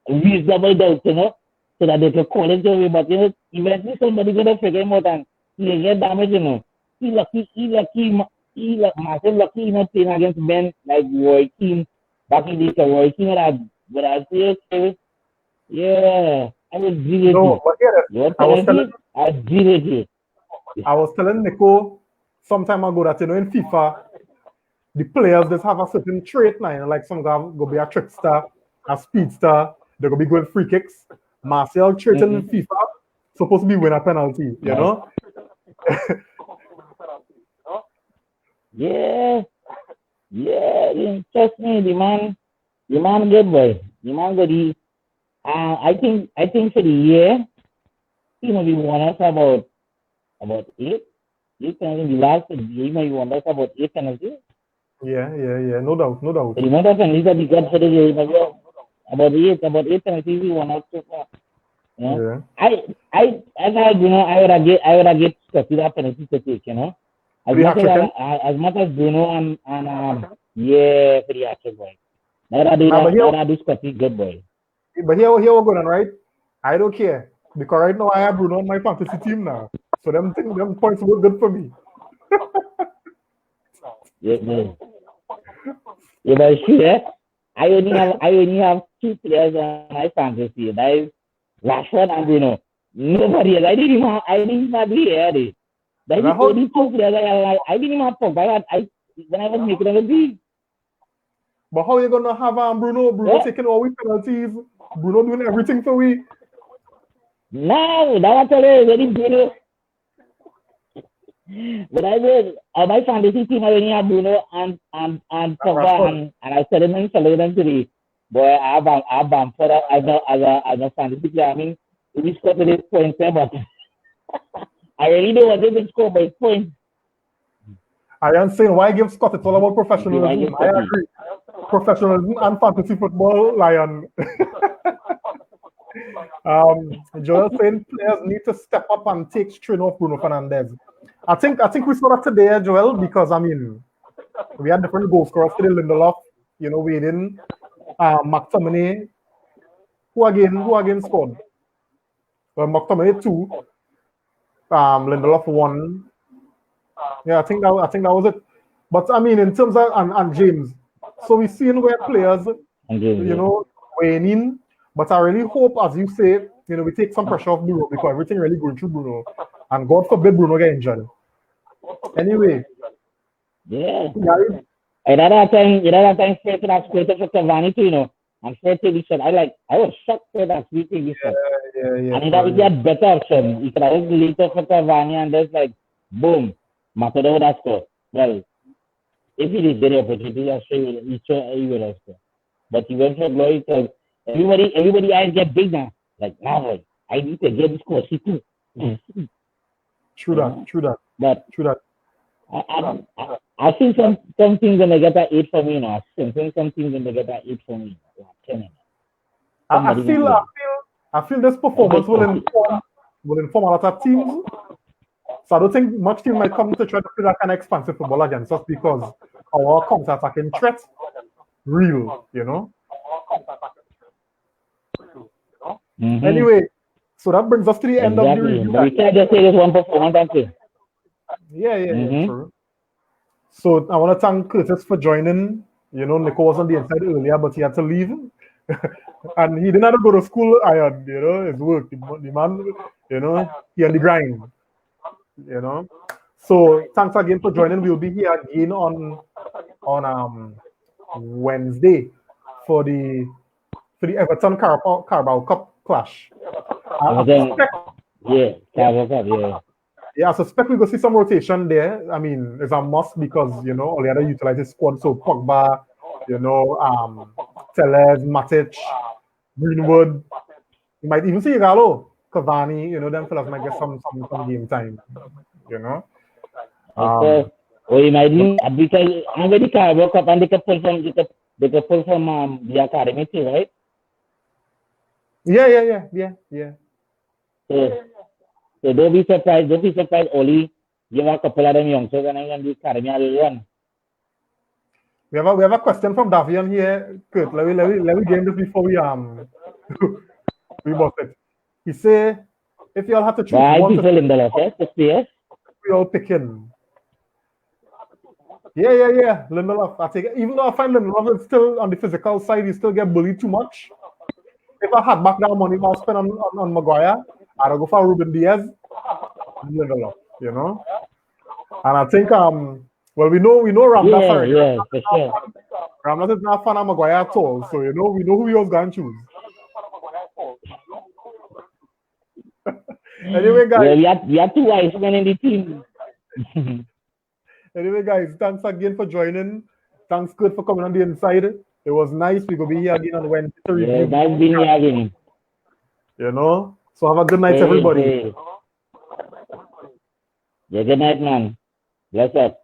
reasonable doubt, so that they can call it away. But eventually somebody gonna figure him out and he get damaged. Massive lucky, playing against men like Roy Keane back in the day. Roy Keene would have said, okay, yeah, I was deal with No, it. but yeah, Your I was telling penalty, I deal with it. I was telling Nico some time ago that in FIFA the players just have a certain trait now. Like some guy go be a trickster, a speedster, they're gonna be going free kicks. Martial trait in FIFA supposed to be win a penalty, you know? Yeah, trust me, the man good boy. The man good. I think for the year, he maybe won us about eight penalties. The last year, he maybe won us about 8 penalties. Yeah, no doubt, no doubt. So the amount of penalties that he got for the year, maybe about eight penalties he won us so far. Yeah. I I would have get Scotty that penalty to take, As much as Bruno and yeah, for the actual boy. That I do Scotty good boy. But here we're going on, right? I don't care. Because right now I have Bruno on my fantasy team now. So them points were good for me. Yeah, but sure, I only have 2 players on my fantasy. That is Rashford and Bruno. Nobody else. I didn't even have the air. That is only 2 players I didn't even have Pogba. When I was making a league. But how are you gonna have Bruno taking all we penalties? Bruno doing everything for we? No, that was already Bruno. But I will on my fantasy team I only have Bruno and Pogba and I said them follow them today. Boy, I have Bamford as a fantasy player. I mean, we scored this points, but I really don't want to score by points. I am saying why give Scott? It's all about professionalism. I agree. Professionalism and fantasy football, Lion. Joel saying players need to step up and take strain off Bruno Fernandes. I think we saw that today, Joel, because I mean we had different goal scorers today. Lindelof, Wayne, McTominay. Who again scored? Well, McTominay 2. Lindelof 1. Yeah, I think that was it. But I mean, in terms of and James, so we've seen where players, weighing in. But I really hope, as you say, we take some pressure off Bruno because everything really going through Bruno, and God forbid Bruno get injured. Anyway. Yeah. Another time, straight to Cavani too, and straight to this shot. I was shocked for that sweet this shot. Yeah. And that would be a better option. You could have later for Cavani and just boom, Matodo would have scored. Well, if he did get the opportunity, I'm sure he would have scored. But he went for glory because everybody eyes get big now. Now, I need to get this score. See too. True that. But true that. I think some things gonna get that 8 for me, I think some things gonna get that 8 for me. I feel this performance will inform a lot of teams. So I don't think much team might come to try to play that kind of expansive football against us because our counter-attacking threat real, Anyway, so that brings us to the end of the review. We can't just say this one performance and play. Yeah, true. So I want to thank Curtis for joining. Nico was on the inside earlier, but he had to leave. And he didn't have to go to school, his work. The man, he on the grind. So thanks again for joining. We'll be here again on Wednesday for the Everton Carabao Cup clash. Carabao Cup, yeah. Yeah, I suspect we're going to see some rotation there. I mean, it's a must because, Oliada utilizes squad. So Pogba, Tellez, Matic, Greenwood. You might even see Igalo, Cavani, them fellas might get some game time, Or you might need, because I'm very Carabao Cup and they can pull from the academy too, right? Yeah. So don't be surprised, Oli give a couple of them youngsters and then the academy will run. We have a question from Davian here, Kurt. Let me game this before we we bought it. He say, if y'all have to choose Why one people in the left, yes? we all picking. Yeah. Lindelof. I take it. Even though I find Lindelof is still on the physical side, he still get bullied too much. If I had back that money I'll spend on Maguire, I'd go for Ruben Diaz and Lindelof, you know. And I think well we know Ramdas already. Yeah, for sure. Ramdas is not a fan of Maguire at all, so we know who he was going to choose. Anyway, guys. Yeah, we have 2 wise men in the team. Anyway, guys, thanks again for joining. Thanks, Kurt, for coming on the inside. It was nice. We will be here again on Wednesday to review. Yeah, nice being here again. You know? So have a good night, everybody. Yeah, good night, man. Bless up.